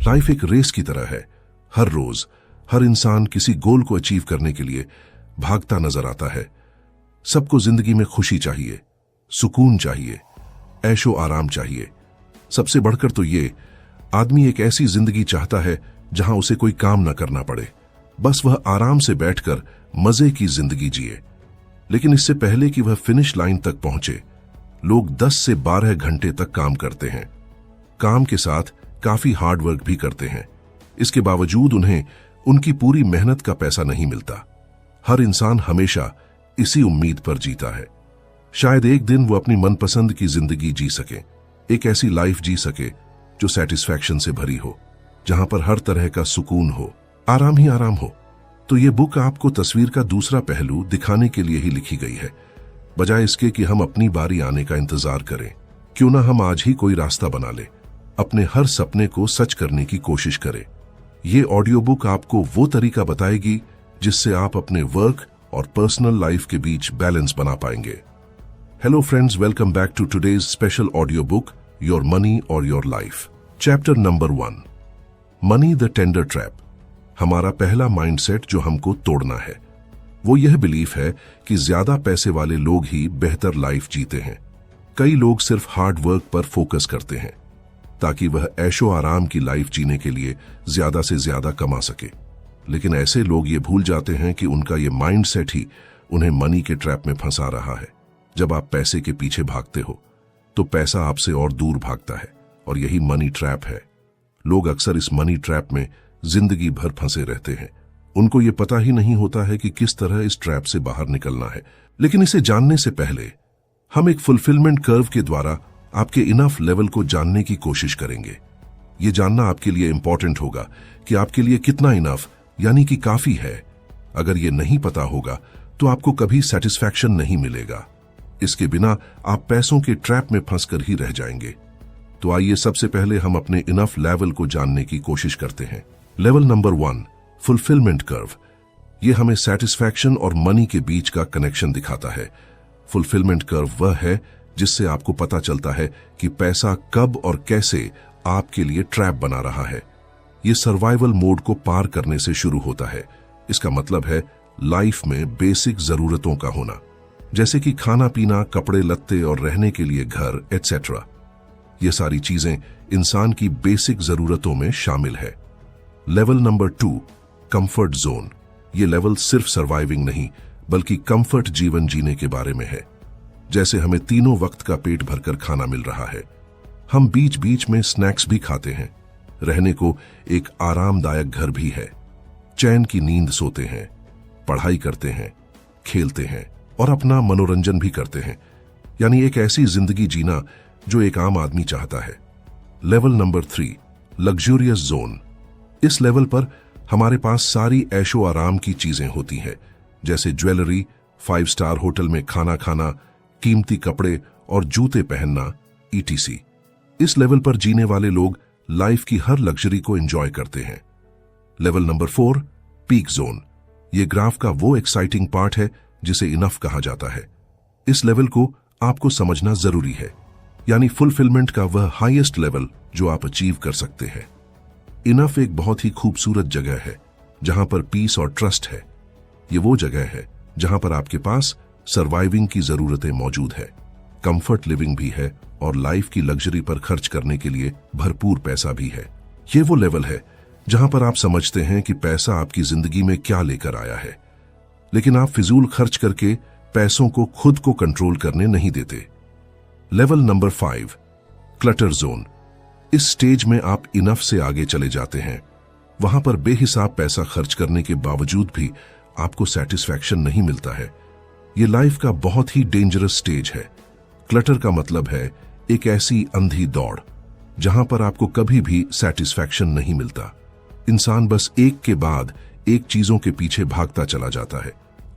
Life एक race की तरह है। हर रोज हर इंसान किसी गोल को अचीव करने के लिए भागता नजर आता है। सबको जिंदगी में खुशी चाहिए, सुकून चाहिए, ऐशो आराम चाहिए। सबसे बढ़कर तो ये आदमी एक ऐसी जिंदगी चाहता है जहां उसे कोई काम न करना पड़े, बस वह आराम से बैठकर मजे की जिंदगी जिए। लेकिन इससे पहले कि वह फिनिश लाइन तक पहुंचे, लोग 10 से 12 घंटे तक काम करते हैं। काम के साथ काफी हार्ड वर्क भी करते हैं। इसके बावजूद उन्हें उनकी पूरी मेहनत का पैसा नहीं मिलता। हर इंसान हमेशा इसी उम्मीद पर जीता है, शायद एक दिन वो अपनी मनपसंद की जिंदगी जी सके, एक ऐसी लाइफ जी सके जो सेटिस्फैक्शन से भरी हो, जहां पर हर तरह का सुकून हो, आराम ही आराम हो। तो ये बुक आपको तस्वीर का दूसरा पहलू दिखाने के लिए ही लिखी गई है। बजाय इसके कि हम अपनी बारी आने का इंतजार करें, क्यों ना हम आज ही कोई रास्ता बना ले, अपने हर सपने को सच करने की कोशिश करें। ये ऑडियो बुक आपको वो तरीका बताएगी जिससे आप अपने वर्क और पर्सनल लाइफ के बीच बैलेंस बना पाएंगे। Hello friends, welcome back to today's special audio book, your money और your life. Chapter number 1, money the tender trap. हमारा पहला माइंडसेट जो हमको तोड़ना है वो यह बिलीफ है कि ज्यादा पैसे वाले लोग ही बेहतर लाइफ जीते हैं। कई लोग सिर्फ हार्ड वर्क पर फोकस करते हैं ताकि वह ऐशो आराम की लाइफ जीने के लिए ज्यादा से ज्यादा कमा सके। लेकिन ऐसे लोग ये भूल जाते हैं कि उनका ये माइंडसेट ही उन्हें मनी के ट्रैप में फंसा रहा है। जब आप पैसे के पीछे भागते हो तो पैसा आपसे और दूर भागता है, और यही मनी ट्रैप है। लोग अक्सर इस मनी ट्रैप में जिंदगी भर फंसे रहते हैं। उनको ये पता ही नहीं होता है कि किस तरह इस ट्रैप से बाहर निकलना है। लेकिन इसे जानने से पहले हम एक फुलफिलमेंट कर्व के द्वारा आपके इनफ लेवल को जानने की कोशिश करेंगे। ये जानना आपके लिए इंपॉर्टेंट होगा कि आपके लिए कितना इनफ यानी कि काफी है। अगर ये नहीं पता होगा तो आपको कभी सेटिस्फैक्शन नहीं मिलेगा। इसके बिना आप पैसों के ट्रैप में फंसकर ही रह जाएंगे। तो आइए सबसे पहले हम अपने इनफ लेवल को जानने की कोशिश करते हैं। Level number 1, fulfilment curve. ये हमें सेटिस्फैक्शन और मनी के बीच का कनेक्शन दिखाता है। फुलफिलमेंट कर्व वह है जिससे आपको पता चलता है कि पैसा कब और कैसे आपके लिए ट्रैप बना रहा है। ये सर्वाइवल मोड को पार करने से शुरू होता है। इसका मतलब है लाइफ में बेसिक जरूरतों का होना, जैसे कि खाना पीना, कपड़े लत्ते और रहने के लिए घर एटसेट्रा। ये सारी चीजें इंसान की बेसिक जरूरतों में शामिल है। Level number 2, comfort zone. ये लेवल सिर्फ सर्वाइविंग नहीं बल्कि कंफर्ट जीवन जीने के बारे में है। जैसे हमें तीनों वक्त का पेट भरकर खाना मिल रहा है, हम बीच बीच में स्नैक्स भी खाते हैं, रहने को एक आरामदायक घर भी है, चैन की नींद सोते हैं, पढ़ाई करते हैं, खेलते हैं और अपना मनोरंजन भी करते हैं। यानी एक ऐसी जिंदगी जीना जो एक आम आदमी चाहता है। Level number 3, luxurious zone. इस लेवल पर हमारे पास सारी ऐशो आराम की चीजें होती हैं, जैसे ज्वेलरी, 5 स्टार होटल में खाना खाना, कीमती कपड़े और जूते पहनना ETC। इस लेवल पर जीने वाले लोग लाइफ की हर लग्जरी को एंजॉय करते हैं। Level number 4, peak zone. ये ग्राफ का वो एक्साइटिंग पार्ट है जिसे इनफ कहा जाता है। इस लेवल को आपको समझना जरूरी है, यानी फुलफिलमेंट का वह हाईएस्ट लेवल जो आप अचीव कर सकते हैं। इनफ एक बहुत ही खूबसूरत जगह है जहां पर पीस और ट्रस्ट है। ये वो जगह है जहां पर आपके पास सर्वाइविंग की जरूरतें मौजूद है, कंफर्ट लिविंग भी है और लाइफ की लग्जरी पर खर्च करने के लिए भरपूर पैसा भी है। ये वो लेवल है जहां पर आप समझते हैं कि पैसा आपकी जिंदगी में क्या लेकर आया है, लेकिन आप फिजूल खर्च करके पैसों को खुद को कंट्रोल करने नहीं देते। Level number 5, clutter zone. इस स्टेज में आप इनफ से आगे चले जाते हैं। वहां पर बेहिसाब पैसा खर्च करने के बावजूद भी आपको सेटिस्फैक्शन नहीं मिलता है। ये लाइफ का बहुत ही डेंजरस स्टेज है। क्लटर का मतलब है एक ऐसी अंधी दौड़ जहां पर आपको कभी भी सेटिस्फैक्शन नहीं मिलता। इंसान बस एक के बाद एक चीजों के पीछे भागता चला जाता है।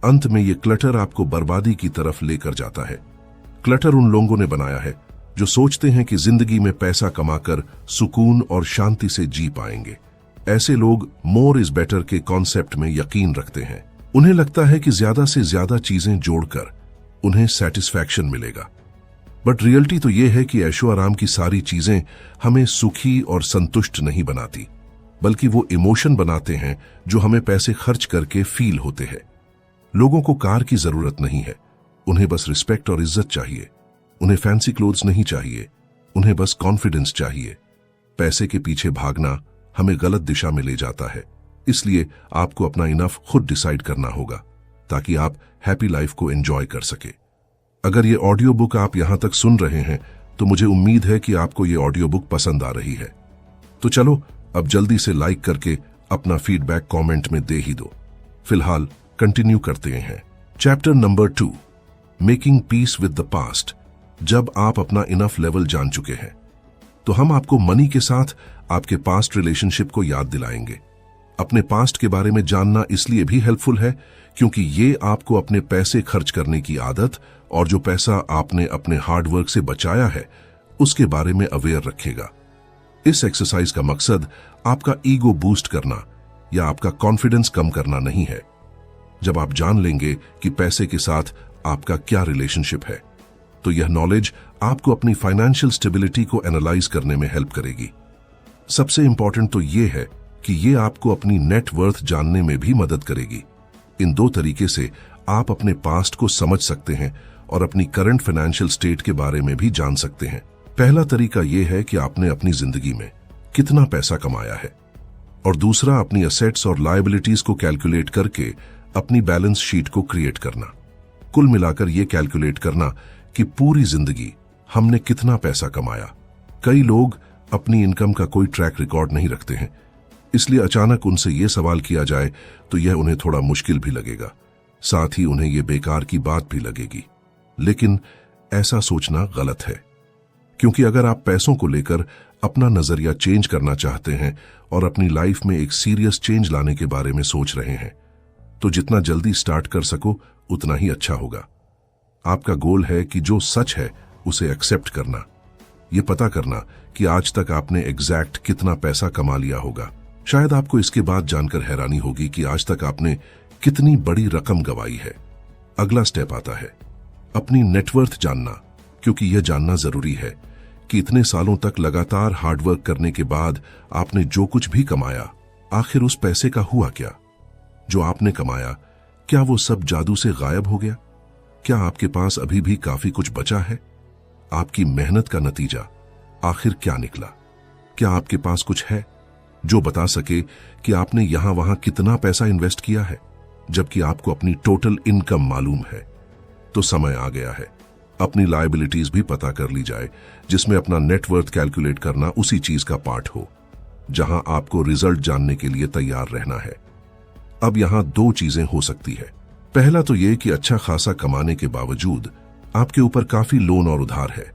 अंत में ये क्लटर आपको बर्बादी की तरफ लेकर जाता है। क्लटर उन लोगों ने बनाया है जो सोचते हैं कि जिंदगी में पैसा कमाकर सुकून और शांति से जी पाएंगे। ऐसे लोग मोर इज बेटर के कॉन्सेप्ट में यकीन रखते हैं। उन्हें लगता है कि ज्यादा से ज्यादा चीजें जोड़कर उन्हें सेटिस्फैक्शन मिलेगा। बट रियलिटी तो यह है कि ऐशो आराम की सारी चीजें हमें सुखी और संतुष्ट नहीं बनाती। बल्कि वो इमोशन बनाते हैं जो हमें पैसे खर्च करके फील होते हैं। लोगों को कार की जरूरत नहीं है, उन्हें बस रिस्पेक्ट और इज्जत चाहिए। उन्हें फैंसी क्लोथ्स नहीं चाहिए, उन्हें बस कॉन्फिडेंस चाहिए। पैसे के पीछे भागना हमें गलत दिशा में ले जाता है, इसलिए आपको अपना इनफ खुद डिसाइड करना होगा ताकि आप हैप्पी लाइफ को एंजॉय कर सके। अगर ये ऑडियो बुक आप यहां तक सुन रहे हैं तो मुझे उम्मीद है कि आपको ये ऑडियो बुक पसंद आ रही है। तो चलो अब जल्दी से लाइक करके अपना फीडबैक कमेंट में दे ही दो। फिलहाल कंटिन्यू करते हैं। Chapter number 2, making peace with the past. जब आप अपना इनफ लेवल जान चुके हैं तो हम आपको मनी के साथ आपके पास्ट रिलेशनशिप को याद दिलाएंगे। अपने पास्ट के बारे में जानना इसलिए भी हेल्पफुल है क्योंकि ये आपको अपने पैसे खर्च करने की आदत और जो पैसा आपने अपने हार्डवर्क से बचाया है उसके बारे में अवेयर रखेगा। इस एक्सरसाइज का मकसद आपका ईगो बूस्ट करना या आपका कॉन्फिडेंस कम करना नहीं है। जब आप जान लेंगे कि पैसे के साथ आपका क्या रिलेशनशिप है तो यह नॉलेज आपको अपनी फाइनेंशियल स्टेबिलिटी को एनालाइज करने में हेल्प करेगी। सबसे इंपॉर्टेंट तो यह है कि यह आपको अपनी नेट वर्थ जानने में भी मदद करेगी। इन दो तरीके से आप अपने पास्ट को समझ सकते हैं और अपनी करंट फाइनेंशियल स्टेट के बारे में भी जान सकते हैं। पहला तरीका यह है कि आपने अपनी जिंदगी में कितना पैसा कमाया है और दूसरा अपनी असेट्स और लायबिलिटीज को कैलकुलेट करके अपनी बैलेंस शीट को क्रिएट करना। कुल मिलाकर यह कैलकुलेट करना कि पूरी जिंदगी हमने कितना पैसा कमाया। कई लोग अपनी इनकम का कोई ट्रैक रिकॉर्ड नहीं रखते हैं, इसलिए अचानक उनसे यह सवाल किया जाए तो यह उन्हें थोड़ा मुश्किल भी लगेगा, साथ ही उन्हें यह बेकार की बात भी लगेगी। लेकिन ऐसा सोचना गलत है, क्योंकि अगर आप पैसों को लेकर अपना नजरिया चेंज करना चाहते हैं और अपनी लाइफ में एक सीरियस चेंज लाने के बारे में सोच रहे हैं तो जितना जल्दी स्टार्ट कर सको उतना ही अच्छा होगा। आपका गोल है कि जो सच है उसे एक्सेप्ट करना, यह पता करना कि आज तक आपने एग्जैक्ट कितना पैसा कमा लिया होगा। शायद आपको इसके बाद जानकर हैरानी होगी कि आज तक आपने कितनी बड़ी रकम गंवाई है। अगला स्टेप आता है अपनी नेटवर्थ जानना, क्योंकि यह जानना जरूरी है कि इतने सालों तक लगातार हार्डवर्क करने के बाद आपने जो कुछ भी कमाया, आखिर उस पैसे का हुआ क्या? जो आपने कमाया, क्या वो सब जादू से गायब हो गया? क्या आपके पास अभी भी काफी कुछ बचा है? आपकी मेहनत का नतीजा आखिर क्या निकला? क्या आपके पास कुछ है जो बता सके कि आपने यहां वहां कितना पैसा इन्वेस्ट किया है, जबकि आपको अपनी टोटल इनकम मालूम है? तो समय आ गया है अपनी लायबिलिटीज भी पता कर ली जाए, जिसमें अपना नेटवर्थ कैलकुलेट करना उसी चीज का पार्ट हो जहां आपको रिजल्ट जानने के लिए तैयार रहना है। अब यहां दो चीजें हो सकती है। पहला तो यह कि अच्छा खासा कमाने के बावजूद आपके ऊपर काफी लोन और उधार है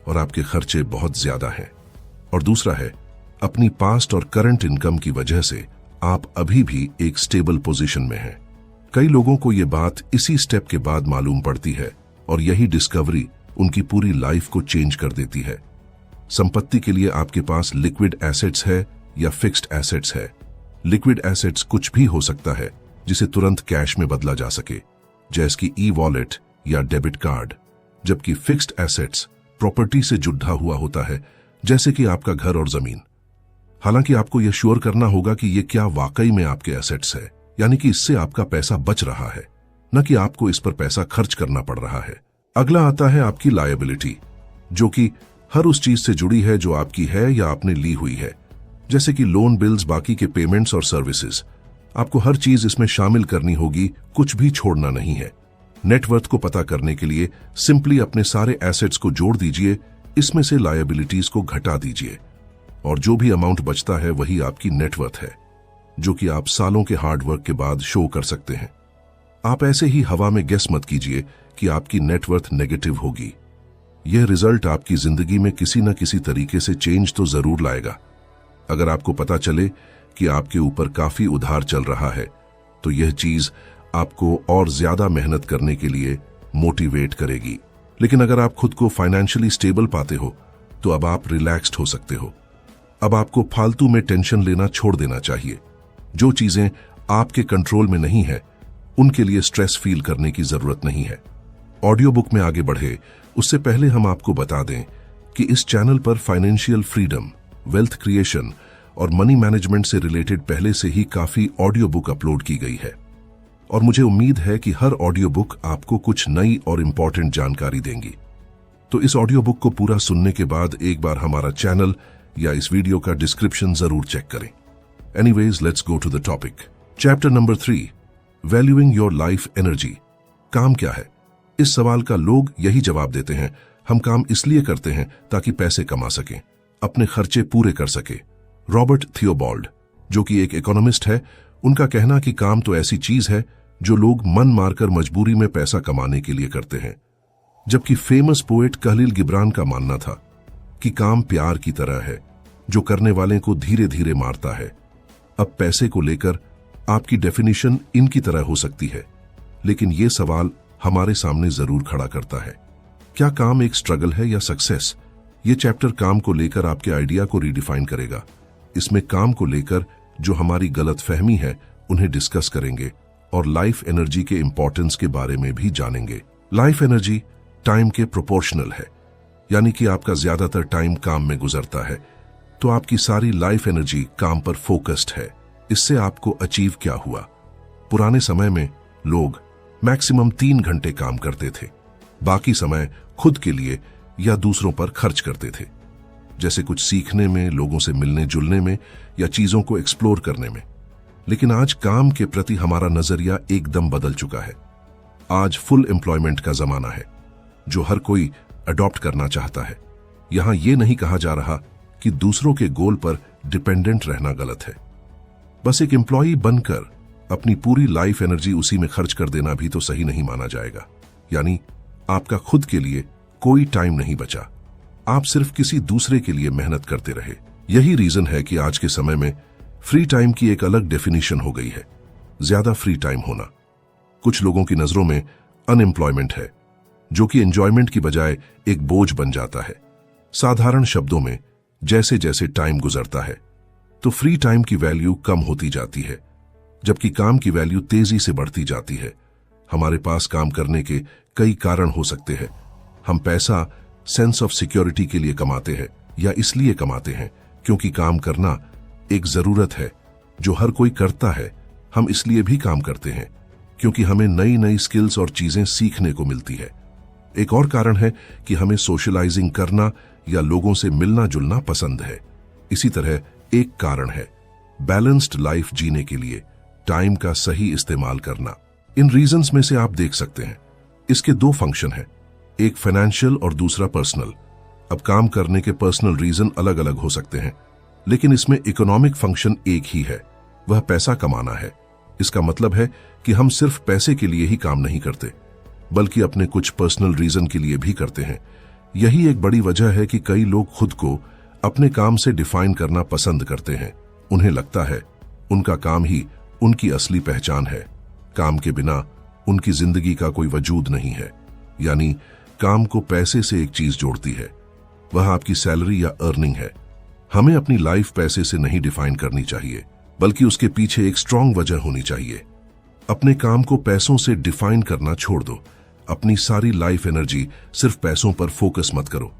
और आपके खर्चे बहुत ज्यादा हैं। और दूसरा है अपनी पास्ट और करंट इनकम की वजह से आप अभी भी एक स्टेबल पोजीशन में हैं। कई लोगों को यह बात इसी स्टेप के बाद मालूम पड़ती है और यही डिस्कवरी उनकी पूरी लाइफ को चेंज कर देती है। संपत्ति के लिए आपके पास लिक्विड एसेट्स है या फिक्स्ड एसेट्स है। लिक्विड एसेट्स कुछ भी हो सकता है जिसे तुरंत कैश में बदला जा सके, जैसे कि ई वॉलेट या डेबिट कार्ड, जबकि फिक्स्ड एसेट्स प्रॉपर्टी से जुड़ा हुआ होता है, जैसे कि आपका घर और जमीन। हालांकि आपको यह श्योर करना होगा कि यह क्या वाकई में आपके एसेट्स है, यानी कि इससे आपका पैसा बच रहा है, न कि आपको इस पर पैसा खर्च करना पड़ रहा है। अगला आता है आपकी लायबिलिटी, जो कि हर उस चीज से जुड़ी है जो आपकी है या आपने ली हुई है, जैसे कि लोन, बिल्स, बाकी के पेमेंट्स और सर्विसेज। आपको हर चीज इसमें शामिल करनी होगी, कुछ भी छोड़ना नहीं है। नेटवर्थ को पता करने के लिए सिंपली अपने सारे एसेट्स को जोड़ दीजिए, इसमें से लायबिलिटीज को घटा दीजिए और जो भी अमाउंट बचता है वही आपकी नेटवर्थ है, जो कि आप सालों के हार्डवर्क के बाद शो कर सकते हैं। आप ऐसे ही हवा में गेस मत कीजिए कि आपकी नेटवर्थ नेगेटिव होगी। यह रिजल्ट आपकी जिंदगी में किसी न किसी तरीके से चेंज तो जरूर लाएगा। अगर आपको पता चले कि आपके ऊपर काफी उधार चल रहा है तो यह चीज आपको और ज्यादा मेहनत करने के लिए मोटिवेट करेगी। लेकिन अगर आप खुद को फाइनेंशियली स्टेबल पाते हो तो अब आप रिलैक्स्ड हो सकते हो। अब आपको फालतू में टेंशन लेना छोड़ देना चाहिए। जो चीजें आपके कंट्रोल में नहीं है उनके लिए स्ट्रेस फील करने की जरूरत नहीं है। ऑडियो बुक में आगे बढ़े उससे पहले हम आपको बता दें कि इस चैनल पर फाइनेंशियल फ्रीडम, वेल्थ क्रिएशन और मनी मैनेजमेंट से रिलेटेड पहले से ही काफी ऑडियो बुक अपलोड की गई है और मुझे उम्मीद है कि हर ऑडियो बुक आपको कुछ नई और इंपॉर्टेंट जानकारी देंगी। तो इस ऑडियो बुक को पूरा सुनने के बाद एक बार हमारा चैनल या इस वीडियो का डिस्क्रिप्शन जरूर चेक करें। Anyways, let's go to the topic. Chapter number 3, valuing your life energy. काम क्या है? इस सवाल का लोग यही जवाब देते हैं, हम काम इसलिए करते हैं ताकि पैसे कमा सकें, अपने खर्चे पूरे कर सके। रॉबर्ट थियोबाल्ड, जो कि एक इकोनॉमिस्ट है, उनका कहना कि काम तो ऐसी चीज है जो लोग मन मारकर मजबूरी में पैसा कमाने के लिए करते हैं। जबकि फेमस पोएट कलील गिब्रान का मानना था कि काम प्यार की तरह है जो करने वाले को धीरे धीरे मारता है। अब पैसे को लेकर आपकी डेफिनेशन इनकी तरह हो सकती है, लेकिन यह सवाल हमारे सामने जरूर खड़ा करता है, क्या काम एक स्ट्रगल है या सक्सेस? ये चैप्टर काम को लेकर आपके आइडिया को रीडिफाइन करेगा। इसमें काम को लेकर जो हमारी गलतफहमी है उन्हें डिस्कस करेंगे और लाइफ एनर्जी के इंपॉर्टेंस के बारे में भी जानेंगे। लाइफ एनर्जी टाइम के प्रोपोर्शनल है, यानी कि आपका ज्यादातर टाइम काम में गुजरता है, तो आपकी सारी लाइफ एनर्जी काम पर फोकस्ड है। इससे आपको अचीव क्या हुआ? पुराने समय में लोग मैक्सिमम 3 घंटे काम करते थे, बाकी समय खुद के लिए या दूसरों पर खर्च करते थे, जैसे कुछ सीखने में, लोगों से मिलने जुलने में या चीजों को एक्सप्लोर करने में। लेकिन आज काम के प्रति हमारा नजरिया एकदम बदल चुका है। आज फुल एम्प्लॉयमेंट का जमाना है जो हर कोई अडॉप्ट करना चाहता है। यहां यह नहीं कहा जा रहा कि दूसरों के गोल पर डिपेंडेंट रहना गलत है, बस एक एम्प्लॉई बनकर अपनी पूरी लाइफ एनर्जी उसी में खर्च कर देना भी तो सही नहीं माना जाएगा। यानी आपका खुद के लिए कोई टाइम नहीं बचा, आप सिर्फ किसी दूसरे के लिए मेहनत करते रहे। यही रीजन है कि आज के समय में फ्री टाइम की एक अलग डेफिनेशन हो गई है, ज्यादा फ्री टाइम होना। कुछ लोगों की नजरों में अनएम्प्लॉयमेंट है, जो कि एंजॉयमेंट की बजाय एक बोझ बन जाता है। साधारण शब्दों में, जैसे जैसे टाइम गुजरता है तो फ्री टाइम की वैल्यू कम होती जाती है, जबकि काम की वैल्यू तेजी से बढ़ती जाती है। हमारे पास काम करने के कई कारण हो सकते हैं। हम पैसा सेंस ऑफ सिक्योरिटी के लिए कमाते हैं या इसलिए कमाते हैं क्योंकि काम करना एक जरूरत है जो हर कोई करता है। हम इसलिए भी काम करते हैं क्योंकि हमें नई नई स्किल्स और चीजें सीखने को मिलती है। एक और कारण है कि हमें सोशलाइजिंग करना या लोगों से मिलना जुलना पसंद है। इसी तरह एक कारण है बैलेंस्ड लाइफ जीने के लिए टाइम का सही इस्तेमाल करना। इन रीजंस में से आप देख सकते हैं इसके 2 फंक्शन हैं, एक फाइनेंशियल और दूसरा पर्सनल। अब काम करने के पर्सनल रीजन अलग अलग हो सकते हैं, लेकिन इसमें इकोनॉमिक फंक्शन एक ही है, वह पैसा कमाना है। इसका मतलब है कि हम सिर्फ पैसे के लिए ही काम नहीं करते, बल्कि अपने कुछ पर्सनल रीजन के लिए भी करते हैं। यही एक बड़ी वजह है कि कई लोग खुद को अपने काम से डिफाइन करना पसंद करते हैं। उन्हें लगता है उनका काम ही उनकी असली पहचान है। काम के बिना उनकी जिंदगी का कोई वजूद नहीं है। यानी काम को पैसे से एक चीज जोड़ती है, वह आपकी सैलरी या अर्निंग है। हमें अपनी लाइफ पैसे से नहीं डिफाइन करनी चाहिए, बल्कि उसके पीछे एक स्ट्रांग वजह होनी चाहिए। अपने काम को पैसों से डिफाइन करना छोड़ दो। अपनी सारी लाइफ एनर्जी सिर्फ पैसों पर फोकस मत करो।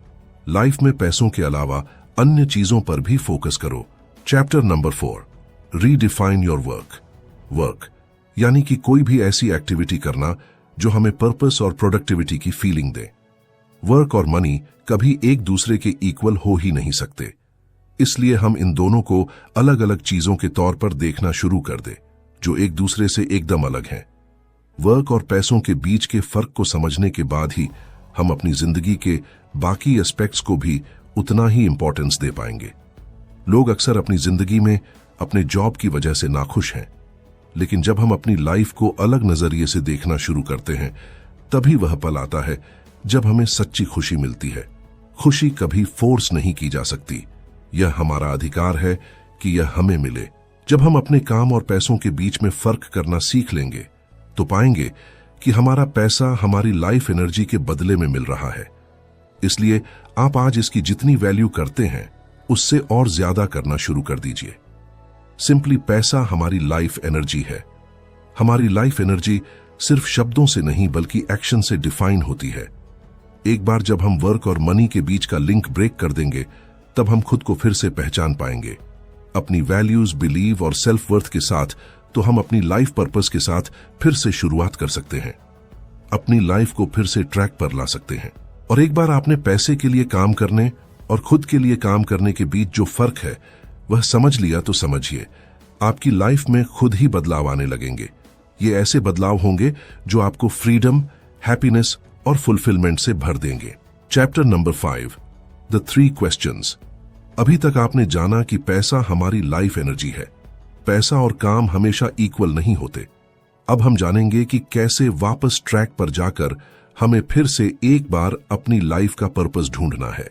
लाइफ में पैसों के अलावा अन्य चीजों पर भी फोकस करो। Chapter number 4, redefine your work यानी कि कोई भी ऐसी एक्टिविटी करना जो हमें पर्पस और प्रोडक्टिविटी की फीलिंग दे। वर्क और मनी कभी एक दूसरे के इक्वल हो ही नहीं सकते, इसलिए हम इन दोनों को अलग अलग चीजों के तौर पर देखना शुरू कर दे जो एक दूसरे से एकदम अलग हैं। वर्क और पैसों के बीच के फर्क को समझने के बाद ही हम अपनी जिंदगी के बाकी एस्पेक्ट्स को भी उतना ही इंपॉर्टेंस दे पाएंगे। लोग अक्सर अपनी जिंदगी में अपने जॉब की वजह से नाखुश हैं, लेकिन जब हम अपनी लाइफ को अलग नजरिए से देखना शुरू करते हैं, तभी वह पल आता है जब हमें सच्ची खुशी मिलती है। खुशी कभी फोर्स नहीं की जा सकती, यह हमारा अधिकार है कि यह हमें मिले। जब हम अपने काम और पैसों के बीच में फर्क करना सीख लेंगे, तो पाएंगे कि हमारा पैसा हमारी लाइफ एनर्जी के बदले में मिल रहा है। इसलिए आप आज इसकी जितनी वैल्यू करते हैं, उससे और ज्यादा करना शुरू कर दीजिए। सिंपली पैसा हमारी लाइफ एनर्जी है। हमारी लाइफ एनर्जी सिर्फ शब्दों से नहीं बल्कि एक्शन से डिफाइन होती है। एक बार जब हम वर्क और मनी के बीच का लिंक ब्रेक कर देंगे, तब हम खुद को फिर से पहचान पाएंगे। अपनी वैल्यूज, बिलीव और सेल्फ वर्थ के साथ, तो हम अपनी लाइफ पर्पस के साथ फिर से शुरुआत कर सकते हैं, अपनी लाइफ को फिर से ट्रैक पर ला सकते हैं। और एक बार आपने पैसे के लिए काम करने और खुद के लिए काम करने के बीच जो फर्क है वह समझ लिया, तो समझिए आपकी लाइफ में खुद ही बदलाव आने लगेंगे। ये ऐसे बदलाव होंगे जो आपको फ्रीडम, हैप्पीनेस और फुलफिलमेंट से भर देंगे। Chapter number 5, the 3 questions. अभी तक आपने जाना कि पैसा हमारी लाइफ एनर्जी है। पैसा और काम हमेशा इक्वल नहीं होते। अब हम जानेंगे कि कैसे वापस ट्रैक पर जाकर हमें फिर से एक बार अपनी लाइफ का पर्पस ढूंढना है।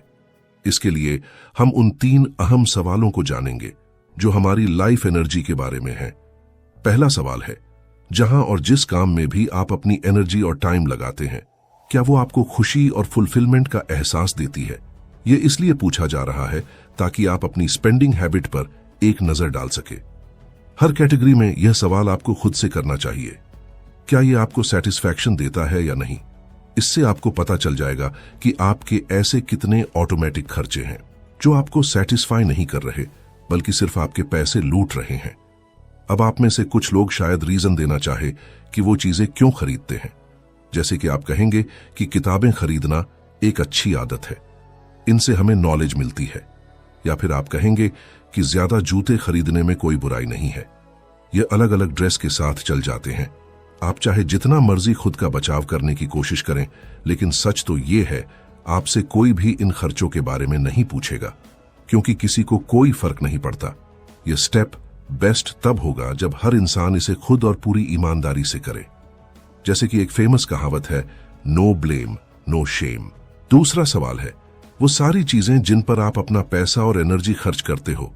इसके लिए हम उन 3 अहम सवालों को जानेंगे जो हमारी लाइफ एनर्जी के बारे में है। पहला सवाल है, जहां और जिस काम में भी आप अपनी एनर्जी और टाइम लगाते हैं, क्या वो आपको खुशी और फुलफिलमेंट का एहसास देती है? ये इसलिए पूछा जा रहा है ताकि आप अपनी स्पेंडिंग हैबिट पर एक नजर डाल सके। हर कैटेगरी में यह सवाल आपको खुद से करना चाहिए, क्या ये आपको सेटिस्फैक्शन देता है या नहीं। इससे आपको पता चल जाएगा कि आपके ऐसे कितने ऑटोमेटिक खर्चे हैं जो आपको सेटिस्फाई नहीं कर रहे, बल्कि सिर्फ आपके पैसे लूट रहे हैं। अब आप में से कुछ लोग शायद रीजन देना चाहे कि वो चीजें क्यों खरीदते हैं। जैसे कि आप कहेंगे कि किताबें खरीदना एक अच्छी आदत है, इनसे हमें नॉलेज मिलती है। या फिर आप कहेंगे कि ज्यादा जूते खरीदने में कोई बुराई नहीं है, ये अलग अलग ड्रेस के साथ चल जाते हैं। आप चाहे जितना मर्जी खुद का बचाव करने की कोशिश करें, लेकिन सच तो ये है, आपसे कोई भी इन खर्चों के बारे में नहीं पूछेगा, क्योंकि किसी को कोई फर्क नहीं पड़ता। यह स्टेप बेस्ट तब होगा जब हर इंसान इसे खुद और पूरी ईमानदारी से करे। जैसे कि एक फेमस कहावत है, नो ब्लेम नो शेम। दूसरा सवाल है, वो सारी चीजें जिन पर आप अपना पैसा और एनर्जी खर्च करते हो,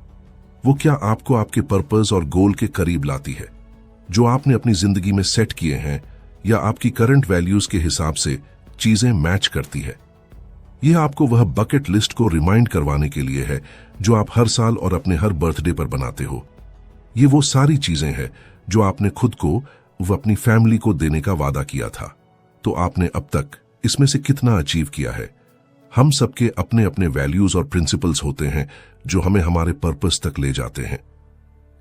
वो क्या आपको आपके पर्पस और गोल के करीब लाती है, जो आपने अपनी जिंदगी में सेट किए हैं, या आपकी करंट वैल्यूज के हिसाब से चीजें मैच करती है? यह आपको वह बकेट लिस्ट को रिमाइंड करवाने के लिए है जो आप हर साल और अपने हर बर्थडे पर बनाते हो। ये वो सारी चीजें हैं जो आपने खुद को व अपनी फैमिली को देने का वादा किया था। तो आपने अब तक इसमें से कितना अचीव किया है? हम सबके अपने अपने वैल्यूज और प्रिंसिपल्स होते हैं जो हमें हमारे पर्पस तक ले जाते हैं।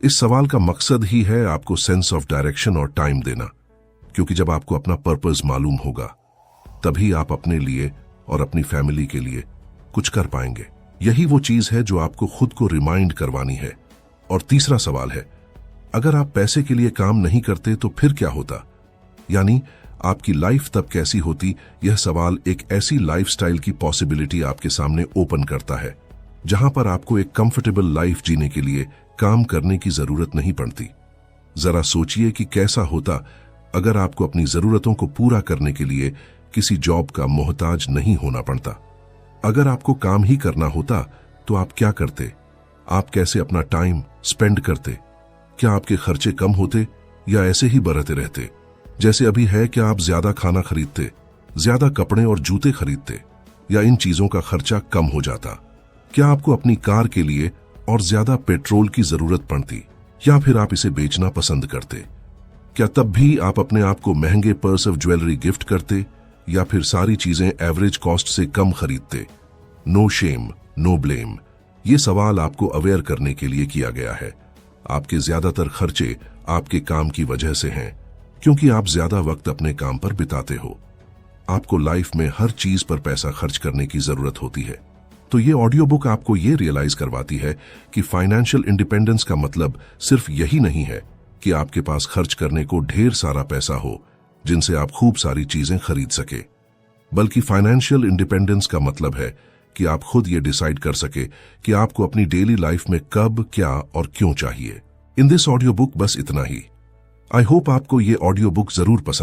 इस सवाल का मकसद ही है आपको सेंस ऑफ डायरेक्शन और टाइम देना, क्योंकि जब आपको अपना पर्पस मालूम होगा, तभी आप अपने लिए और अपनी फैमिली के लिए कुछ कर पाएंगे। यही वो चीज है जो आपको खुद को रिमाइंड करवानी है। और तीसरा सवाल है, अगर आप पैसे के लिए काम नहीं करते तो फिर क्या होता, यानी आपकी लाइफ तब कैसी होती? यह सवाल एक ऐसी लाइफस्टाइल की पॉसिबिलिटी आपके सामने ओपन करता है जहां पर आपको एक कंफर्टेबल लाइफ जीने के लिए काम करने की जरूरत नहीं पड़ती। जरा सोचिए कि कैसा होता अगर आपको अपनी जरूरतों को पूरा करने के लिए किसी जॉब का मोहताज नहीं होना पड़ता। अगर आपको काम ही करना होता तो आप क्या करते? आप कैसे अपना टाइम स्पेंड करते? क्या आपके खर्चे कम होते या ऐसे ही बढ़ते रहते जैसे अभी है? क्या आप ज्यादा खाना खरीदते, ज्यादा कपड़े और जूते खरीदते, या इन चीजों का खर्चा कम हो जाता? क्या आपको अपनी कार के लिए और ज्यादा पेट्रोल की जरूरत पड़ती, या फिर आप इसे बेचना पसंद करते? क्या तब भी आप अपने आप को महंगे पर्स ऑफ ज्वेलरी गिफ्ट करते, या फिर सारी चीजें एवरेज कॉस्ट से कम खरीदते? No shame no blame. ये सवाल आपको अवेयर करने के लिए किया गया है। आपके ज्यादातर खर्चे आपके काम की वजह से हैं, क्योंकि आप ज्यादा वक्त अपने काम पर बिताते हो। आपको लाइफ में हर चीज पर पैसा खर्च करने की जरूरत होती है। तो ये ऑडियो बुक आपको ये रियलाइज करवाती है कि फाइनेंशियल इंडिपेंडेंस का मतलब सिर्फ यही नहीं है कि आपके पास खर्च करने को ढेर सारा पैसा हो जिनसे आप खूब सारी चीजें खरीद सके, बल्कि फाइनेंशियल इंडिपेंडेंस का मतलब है कि आप खुद ये डिसाइड कर सके कि आपको अपनी डेली लाइफ में कब, क्या और क्यों चाहिए। इन दिस ऑडियो बुक बस इतना ही। आई होप आपको ये ऑडियो बुक जरूर पसंद